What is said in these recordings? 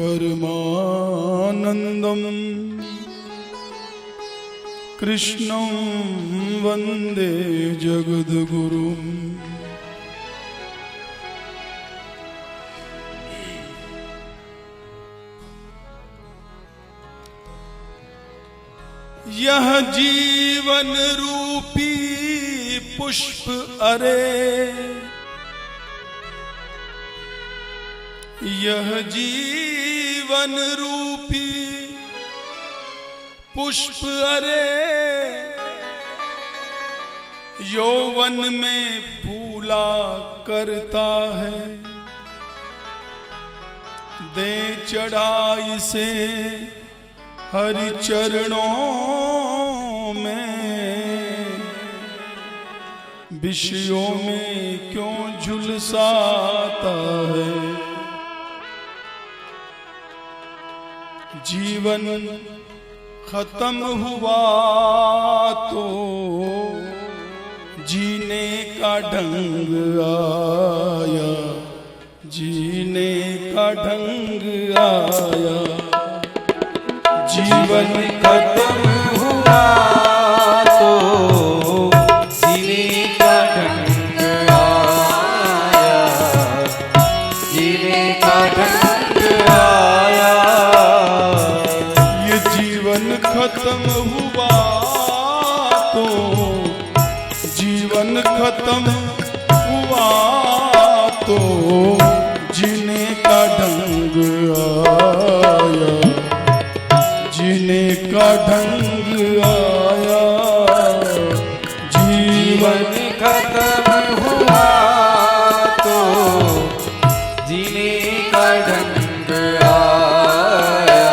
परमानंदम कृष्णं वंदे जगद्गुरुम्। यह जीवन रूपी पुष्प अरे, यह जीवन रूपी पुष्प अरे, यौवन में फूला करता है। दे चढ़ाई से हरि चरणों में, विषयों में क्यों झुलसाता है। जीवन खत्म हुआ तो जीने का ढंग आया, जीने का ढंग आया। जीवन खत्म हुआ तो जीने का ढंग आया, जीने का ढंग आया। ये जीवन खत्म हुआ तो जीवन खत्म हुआ तो जीने का ढंग आया, जीने का ढंग आया। जीवन खत्म हुआ तो जीने का ढंग आया,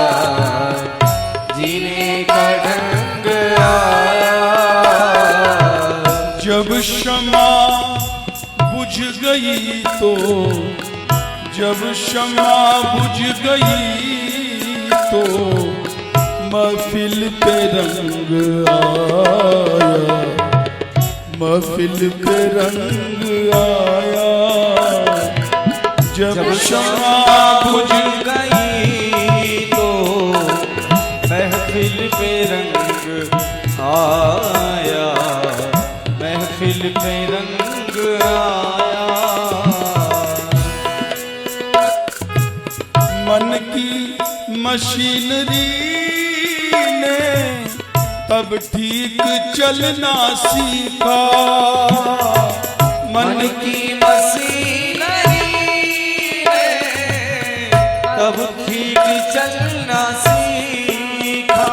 जीने का ढंग आया। जब क्षमा बुझ गई तो, जब क्षमा बुझ गई तो महफिल पे रंग आया, महफिल पे रंग आया। जब क्षमा बुझ गई तो महफिल पे रंग आया, महफिल पे रंग आया। मन की मशीनरी तब ठीक चलना सीखा, मन की मशीनरी ने तब ठीक चलना सीखा।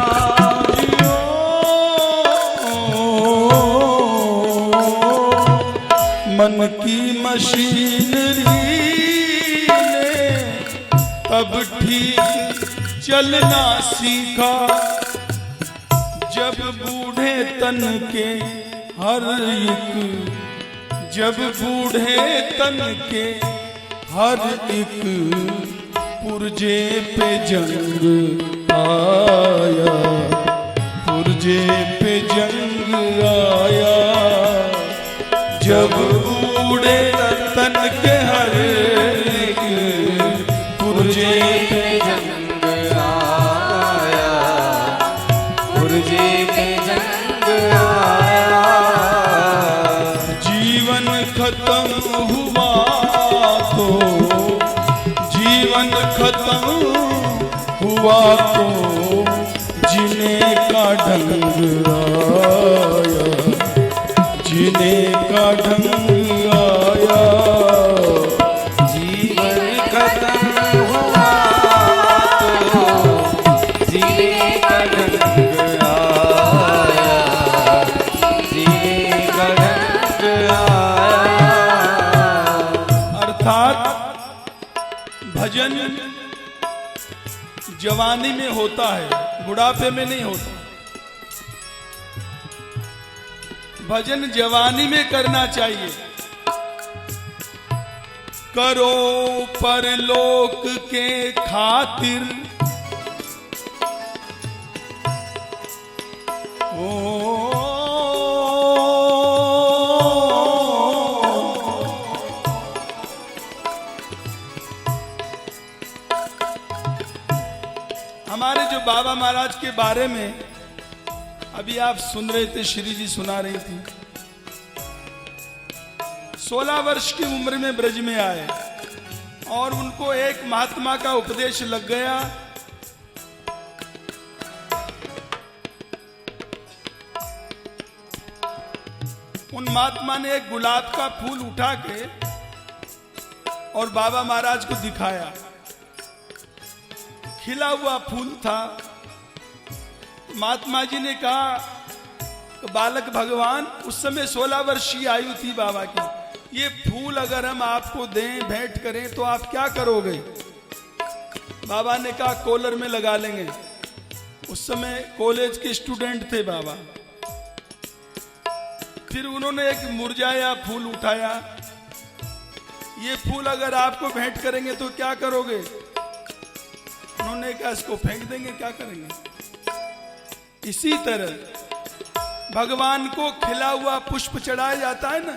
मन की मशीनरी ने तब ठीक चलना सीखा। जब बूढ़े तन के हर एक, जब बूढ़े तन के हर एक पुर्जे पे जंग आया, पुर्जे पे जंग आया। जब बूढ़े तन के हर एक पुर्जे पे जंग आया, पुर्जे पे जंग आया। जीवन खत्म हुआ तो, जीवन खत्म हुआ तो जीने का ढंग आया, जीने का ढंग आया। जीवन खत्म हुआ तो जीने का ढंग आया, जीने का ढंग आया। अर्थात भजन जवानी में होता है, बुढ़ापे में नहीं होता। भजन जवानी में करना चाहिए। करो परलोक के खातिर, ओ हमारे जो बाबा महाराज के बारे में अभी आप सुन रहे थे, श्री जी सुना रही थी। 16 वर्ष की उम्र में ब्रज में आए और उनको एक महात्मा का उपदेश लग गया। उन महात्मा ने एक गुलाब का फूल उठा के और बाबा महाराज को दिखाया। खिला हुआ फूल था। महात्मा जी ने कहा, बालक भगवान, उस समय 16 वर्ष की आयु थी बाबा की, ये फूल अगर हम आपको दें, भेंट करें तो आप क्या करोगे? बाबा ने कहा, कॉलर में लगा लेंगे। उस समय कॉलेज के स्टूडेंट थे बाबा। फिर उन्होंने एक मुरझाया फूल उठाया, ये फूल अगर आपको भेंट करेंगे तो क्या करोगे? उन्होंने कहा, इसको फेंक देंगे, क्या करेंगे? इसी तरह भगवान को खिला हुआ पुष्प चढ़ाया जाता है ना,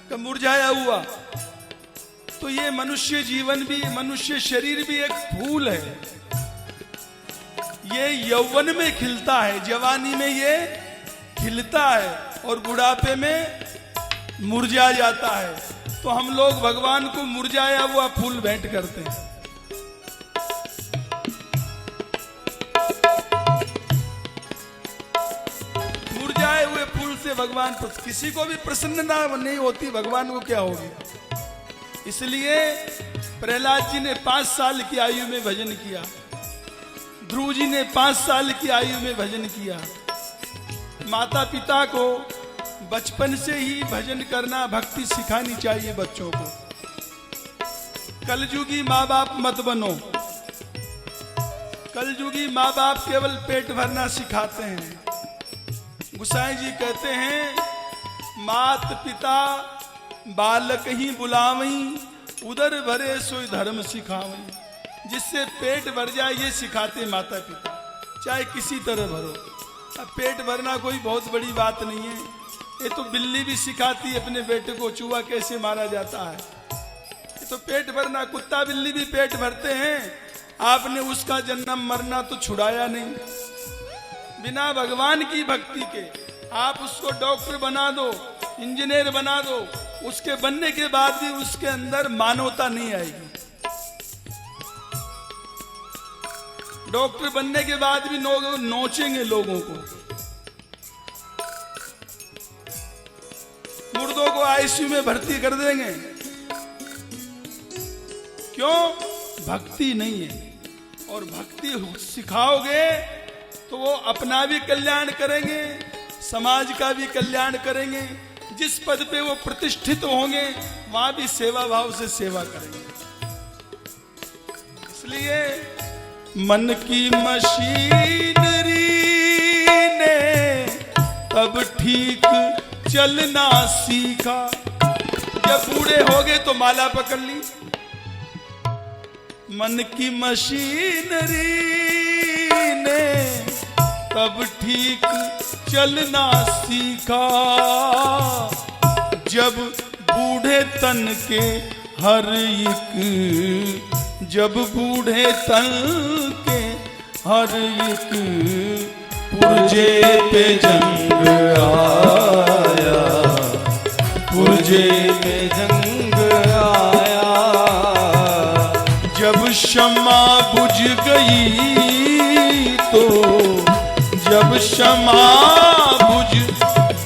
कि मुरझाया हुआ, तो ये मनुष्य जीवन भी, मनुष्य शरीर भी एक फूल है। ये यौवन में खिलता है, जवानी में ये खिलता है और बुढ़ापे में मुरझा जाता है। तो हम लोग भगवान को मुरझाया हुआ फूल भेंट करते हैं। मुरझाए हुए फूल से भगवान, किसी को भी प्रसन्नता नहीं होती, भगवान को क्या होगी? इसलिए प्रहलाद जी ने 5 साल की आयु में भजन किया, ध्रुव जी ने 5 साल की आयु में भजन किया। माता पिता को बचपन से ही भजन करना, भक्ति सिखानी चाहिए बच्चों को। कलयुगी माँ बाप मत बनो। कलयुगी माँ बाप केवल पेट भरना सिखाते हैं। गोसाई जी कहते हैं, मात पिता बालक ही बुलावई, उदर भरे सोई धर्म सिखावई। जिससे पेट भर जाए ये सिखाते माता पिता, चाहे किसी तरह भरो। अब पेट भरना कोई बहुत बड़ी बात नहीं है, ये तो बिल्ली भी सिखाती है अपने बेटे को चूहा कैसे मारा जाता है। ये तो पेट भरना, कुत्ता बिल्ली भी पेट भरते हैं। आपने उसका जन्म मरना तो छुड़ाया नहीं। बिना भगवान की भक्ति के आप उसको डॉक्टर बना दो, इंजीनियर बना दो, उसके बनने के बाद भी उसके अंदर मानवता नहीं आएगी। डॉक्टर बनने के बाद भी नोचेंगे लोगों को। मुर्दों को आईसीयू में भर्ती कर देंगे। क्यों? भक्ति नहीं है। और भक्ति सिखाओगे तो वो अपना भी कल्याण करेंगे, समाज का भी कल्याण करेंगे। जिस पद पे वो प्रतिष्ठित होंगे वहां भी सेवा भाव से सेवा करेंगे। इसलिए मन की मशीनरी ने तब ठीक चलना सीखा। जब बूढ़े हो गए तो माला पकड़ ली। मन की मशीनरी ने तब ठीक चलना सीखा। जब बूढ़े तन के हर एक, जब बूढ़े तन के हर एक पुरजे पे जंग आया, पुरजे पे जंग आया। जब शम्मा बुझ गई तो, जब शम्मा बुझ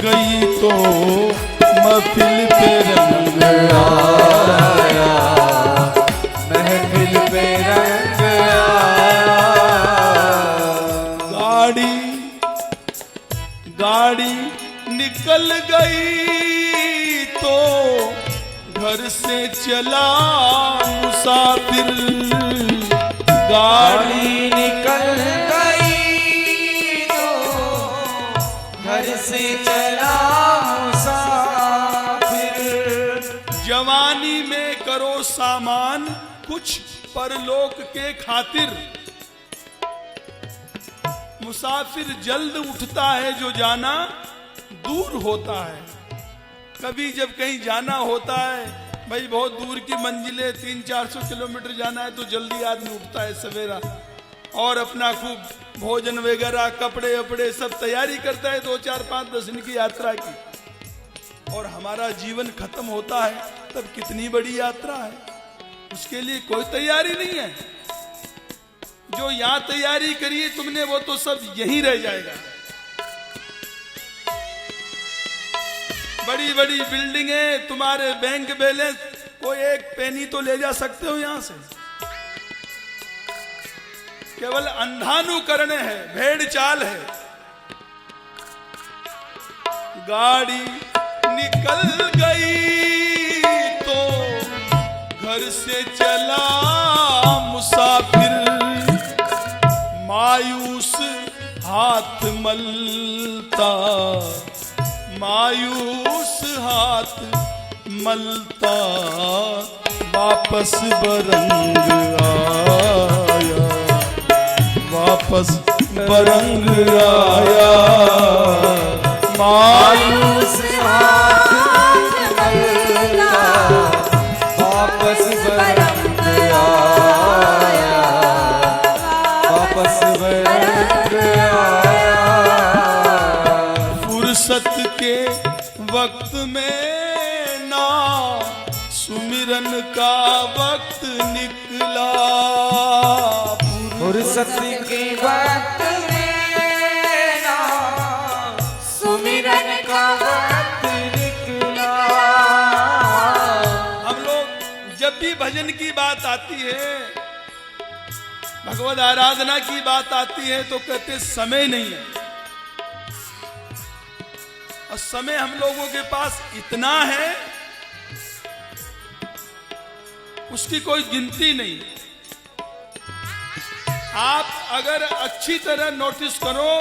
गई तो महफिल पे रंग आया, महफिल पे रंग आया। गाड़ी निकल गई तो घर से चला मुसाफिर। गाड़ी निकल गई तो घर से चला मुसाफिर। जवानी में करो सामान कुछ परलोक के खातिर। मुसाफिर जल्द उठता है जो जाना दूर होता है। कभी जब कहीं जाना होता है, भाई बहुत दूर की मंजिलें 300-400 किलोमीटर जाना है, तो जल्दी आदमी उठता है सवेरा। और अपना खूब भोजन वगैरह कपड़े वपड़े सब तैयारी करता है 2, 4, 5, 10 दिन की यात्रा की, और हमारा जीवन खत्म होता है तब कितनी बड़ी यात्रा है, उसके लिए कोई तैयारी नहीं है। जो यहां तैयारी करी है तुमने वो तो सब यहीं रह जाएगा। बड़ी बड़ी बिल्डिंगें, तुम्हारे बैंक बैलेंस, कोई एक पेनी तो ले जा सकते हो यहां से, केवल अंधानुकरण है, भेड़ चाल है। गाड़ी निकल गई तो घर से चला मुसाफिर, मायूस हाथ मलता, मायूस हाथ मलता, वापस बरंग आया, वापस बरंग आया, मायूस हाथ मलता, वापस बरंग आया, वापस बरंग आया। फुर्सत के वक्त में ना सुमिरन का वक्त निकला, फुर्सत के वक्त में ना सुमिरन का वक्त निकला। हम लोग जब भी भजन की बात आती है, भगवद आराधना की बात आती है तो कहते समय नहीं है, और समय हम लोगों के पास इतना है उसकी कोई गिनती नहीं। आप अगर अच्छी तरह नोटिस करो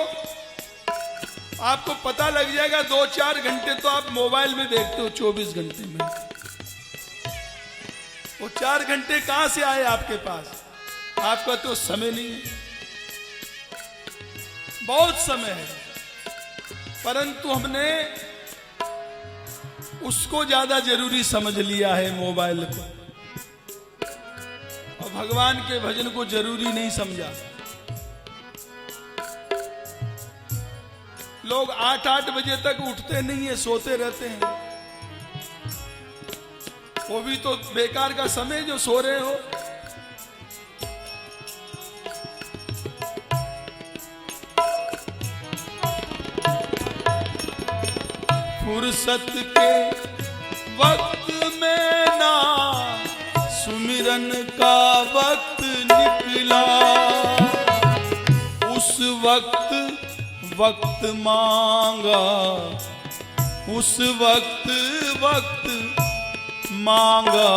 आपको पता लग जाएगा 2-4 घंटे तो आप मोबाइल में देखते हो 24 घंटे में, वो 4 घंटे कहां से आए आपके पास? आपका तो समय नहीं है, बहुत समय है, परंतु हमने उसको ज्यादा जरूरी समझ लिया है मोबाइल को, और भगवान के भजन को जरूरी नहीं समझा। लोग 8-8 बजे तक उठते नहीं है, सोते रहते हैं, वो भी तो बेकार का समय जो सो रहे हो। फुर्सत के वक्त में ना सुमिरन का वक्त निकला, उस वक्त वक्त मांगा, उस वक्त वक्त मांगा,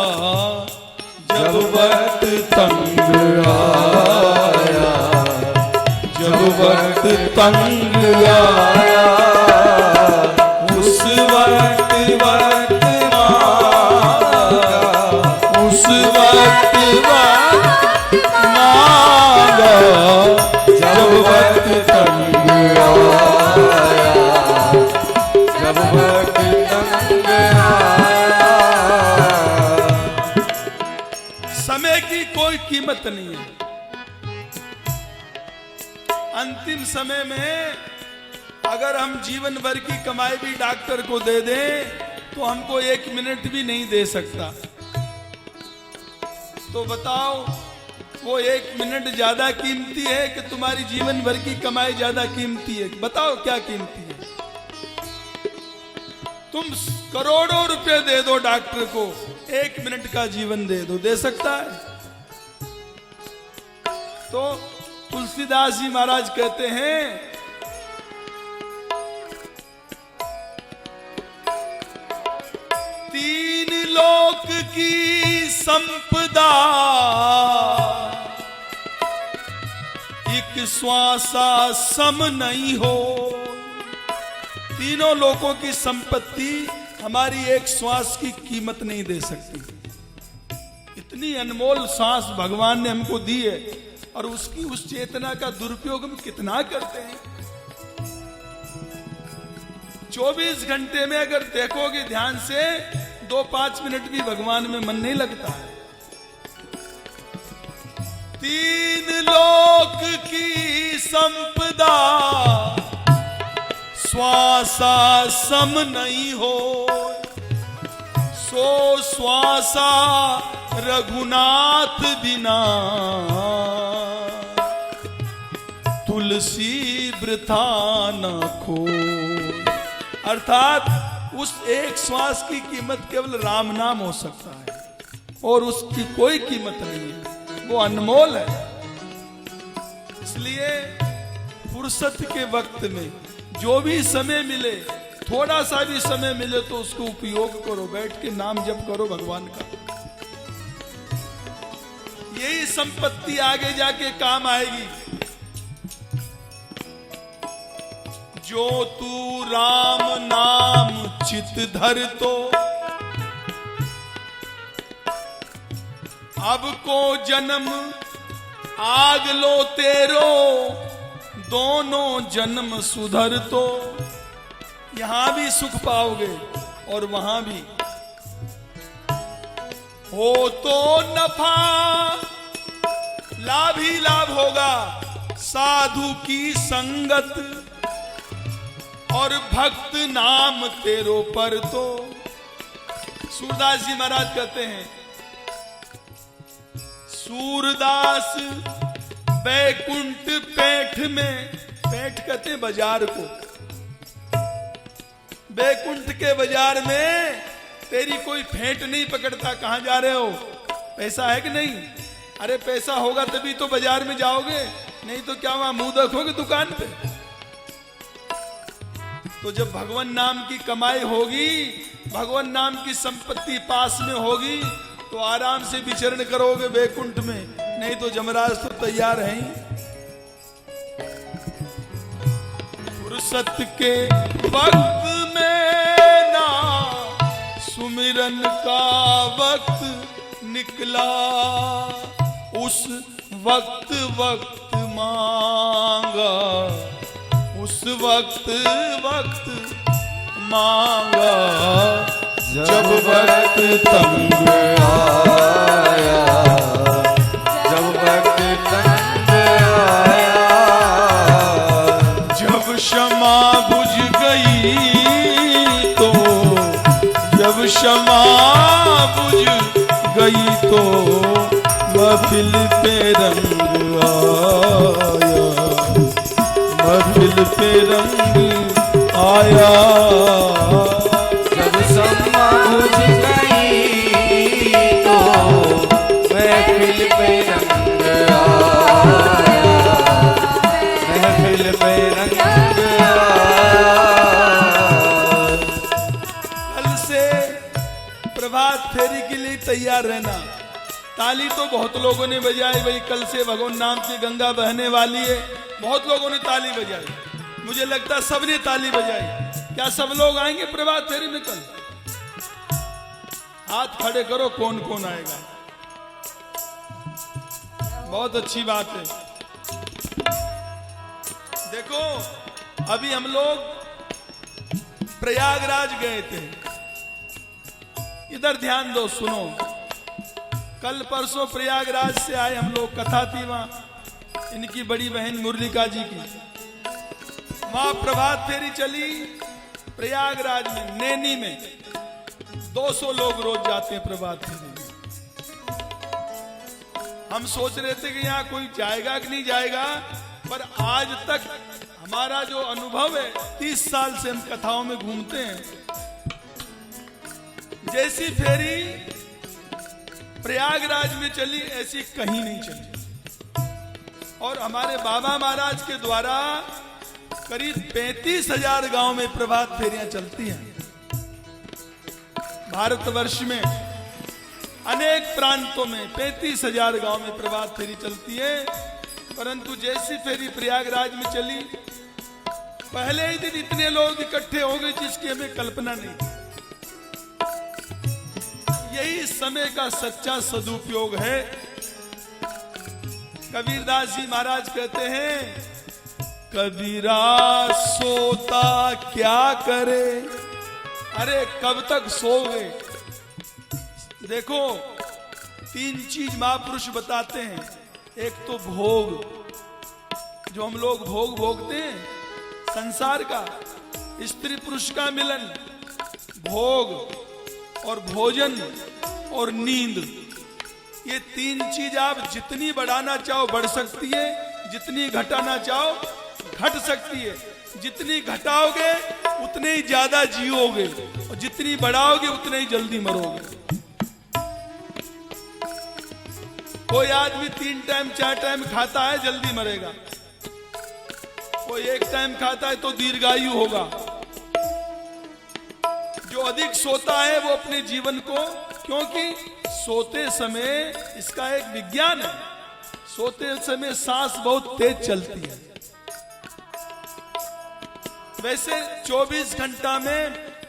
जब वक्त तंग आया, जब वक्त तंग आया, उस वक्त वक्त मांगा, उस वक्त वक्त मांगा, जब वक्त तंग आया, जब वक्त तंग आया। समय की कोई कीमत नहीं है। अंतिम समय में अगर हम जीवन भर की कमाई भी डॉक्टर को दे दें तो हमको 1 मिनट भी नहीं दे सकता। तो बताओ वो 1 मिनट ज्यादा कीमती है कि तुम्हारी जीवन भर की कमाई ज्यादा कीमती है? बताओ क्या कीमती है? तुम करोड़ों रुपए दे दो डॉक्टर को, 1 मिनट का जीवन दे दो, दे सकता है? तो तुलसीदास जी महाराज कहते हैं तीन लोक की संपदा एक श्वासा सम नहीं हो। तीनों लोकों की संपत्ति हमारी एक श्वास की कीमत नहीं दे सकती। इतनी अनमोल सांस भगवान ने हमको दी है और उसकी उस चेतना का दुरुपयोग हम कितना करते हैं। 24 घंटे में अगर देखोगे ध्यान से 2-5 मिनट भी भगवान में मन नहीं लगता है। तीन लोक संपदा श्वासा सम नहीं हो, सो श्वासा रघुनाथ बिना, तुलसी वृथा न खो। अर्थात उस एक श्वास की कीमत केवल राम नाम हो सकता है और उसकी कोई कीमत नहीं है, वो अनमोल है। इसलिए फुर्सत के वक्त में जो भी समय मिले, थोड़ा सा भी समय मिले तो उसको उपयोग करो, बैठ के नाम जप करो भगवान का। यही संपत्ति आगे जाके काम आएगी। जो तू राम नाम चित धर तो, अब को जन्म आग लो तेरो, दोनों जन्म सुधर तो। यहां भी सुख पाओगे और वहां भी। हो तो नफा लाभ ही लाभ होगा, साधु की संगत और भक्त नाम तेरो पर तो। सूरदास जी महाराज कहते हैं, सूरदास बैकुंठ पेठ में, पेठ कहते हैं बाजार को, बैकुंठ के बाजार में तेरी कोई फेंट नहीं पकड़ता। कहां जा रहे हो, पैसा है कि नहीं? अरे पैसा होगा तभी तो बाजार में जाओगे, नहीं तो क्या वहां मुंह देखोगे दुकान पे। तो जब भगवान नाम की कमाई होगी, भगवान नाम की संपत्ति पास में होगी, तो आराम से विचरण करोगे बैकुंठ में, नहीं तो जमराज तो तैयार है ही। फुर्सत के वक्त में ना सुमिरन का वक्त निकला, उस वक्त वक्त मांगा, उस वक्त वक्त मांगा, जब वक्त तंग आया, जब वक्त तंग आया, जब क्षमा बुझ गई तो, जब क्षमा बुझ गई तो, महफिल पे रंग आया, महफिल पे रंग आया। जब क्षमा बुझ गई तो महफिल पे रंग आया, महफिल पे रंग आया। कल से प्रभात फेरी के लिए तैयार रहना। ताली तो बहुत लोगों ने बजाई भाई, कल से भगवान नाम की गंगा बहने वाली है, बहुत लोगों ने ताली बजाई। मुझे लगता है सबने ताली बजाई। क्या सब लोग आएंगे प्रभात फेरी में कल? हाथ खड़े करो, कौन कौन आएगा। बहुत अच्छी बात है। देखो अभी हम लोग प्रयागराज गए थे, इधर ध्यान दो, सुनो। कल परसों प्रयागराज से आए हम लोग, कथा थी वहां इनकी बड़ी बहन मुरलिका जी की। वहां प्रभात फेरी चली प्रयागराज में, नैनी में 200 लोग रोज जाते हैं प्रभात फेरी में। हम सोच रहे थे कि यहाँ कोई जाएगा कि नहीं जाएगा, पर आज तक हमारा जो अनुभव है, 30 साल से हम कथाओं में घूमते हैं, जैसी फेरी प्रयागराज में चली ऐसी कहीं नहीं चली। और हमारे बाबा महाराज के द्वारा करीब 35,000 गांव में प्रभात फेरियां चलती हैं। भारतवर्ष में अनेक प्रांतों में 35,000 गांव में प्रभात फेरी चलती है। परंतु जैसी फेरी प्रयागराज में चली, पहले ही दिन इतने लोग इकट्ठे हो गए जिसकी हमें कल्पना नहीं थी। यही समय का सच्चा सदुपयोग है। कबीरदास जी महाराज कहते हैं, कबीरा सोता क्या करे। अरे कब तक सोओगे? देखो 3 चीज महापुरुष बताते हैं। एक तो भोग, जो हम लोग भोग भोगते हैं संसार का, स्त्री पुरुष का मिलन, भोग और भोजन और नींद, ये तीन चीज आप जितनी बढ़ाना चाहो बढ़ सकती है, जितनी घटाना चाहो घट सकती है। जितनी घटाओगे उतने ही ज्यादा जियोगे और जितनी बढ़ाओगे उतने ही जल्दी मरोगे। कोई आदमी 3 टाइम 4 टाइम खाता है जल्दी मरेगा, कोई 1 टाइम खाता है तो दीर्घायु होगा। जो अधिक सोता है वो अपने जीवन को, क्योंकि सोते समय इसका एक विज्ञान है, सोते समय सांस बहुत तेज चलती है। वैसे 24 घंटा में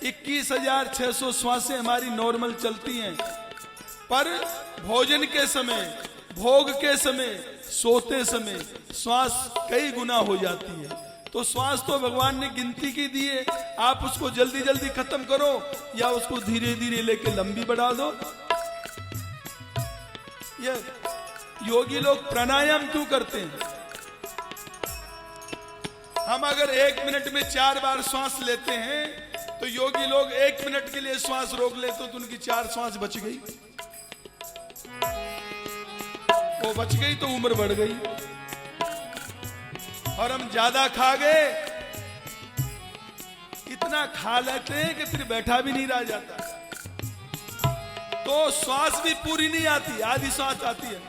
21,600 श्वासें हमारी नॉर्मल चलती हैं, पर भोजन के समय, भोग के समय, सोते समय श्वास कई गुना हो जाती है। तो श्वास तो भगवान ने गिनती की दी है, आप उसको जल्दी जल्दी खत्म करो या उसको धीरे धीरे लेके लंबी बढ़ा दो। ये योगी लोग प्राणायाम क्यों करते हैं? हम अगर 1 मिनट में 4 बार श्वास लेते हैं तो योगी लोग 1 मिनट के लिए श्वास रोक ले तो उनकी 4 श्वास बच गई, वो बच गई तो उम्र बढ़ गई। और हम ज्यादा खा गए, इतना खा लेते हैं कि फिर बैठा भी नहीं रह जाता, तो श्वास भी पूरी नहीं आती, आधी श्वास आती है,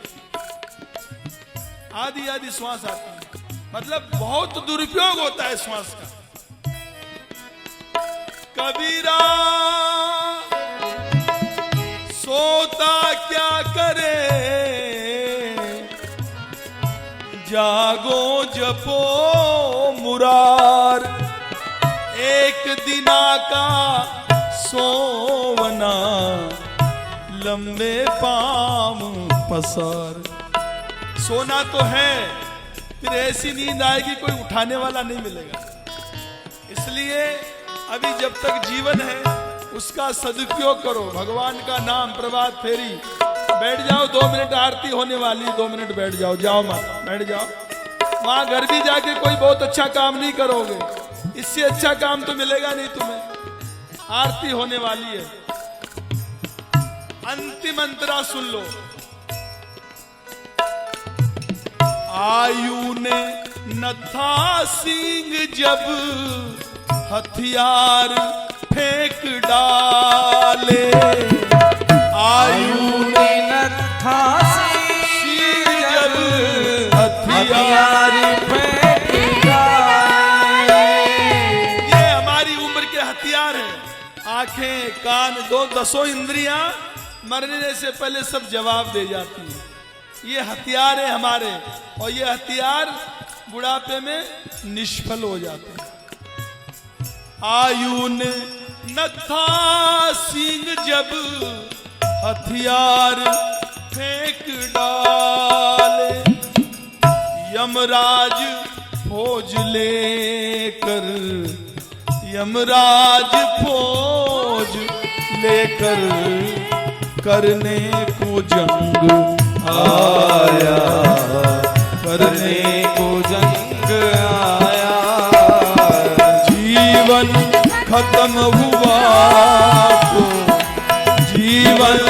आधी आधी श्वास आती है। मतलब बहुत दुरुपयोग होता है श्वास का। कबीरा सोता क्या करे, जागो जपो मुरार, एक दिना का सोवना लंबे पाम पसार। सोना तो है, फिर ऐसी नींद आएगी कोई उठाने वाला नहीं मिलेगा। इसलिए अभी जब तक जीवन है उसका सदुपयोग करो। भगवान का नाम, प्रभात फेरी, बैठ जाओ 2 मिनट, आरती होने वाली, 2 मिनट बैठ जाओ, जाओ माता बैठ जाओ। वहां घर भी जाके कोई बहुत अच्छा काम नहीं करोगे, इससे अच्छा काम तो मिलेगा नहीं तुम्हें। आरती होने वाली है, अंतिम अंतरा सुन लो। आयु ने न था सींग जब हथियार फेंक डाले, आयु ने न था सींग जब हथियार फेंक डाले। ये हमारी उम्र के हथियार हैं। आंखें, कान, 10 इंद्रियां मरने से पहले सब जवाब दे जाती हैं। ये हथियार है हमारे, और ये हथियार बुढ़ापे में निष्फल हो जाते हैं। आयु ने न था सींग जब हथियार फेंक डाले, यमराज फौज लेकर, यमराज फौज लेकर करने को जंग आया, करने को जंग आया। जीवन खत्म हुआ तो जीवन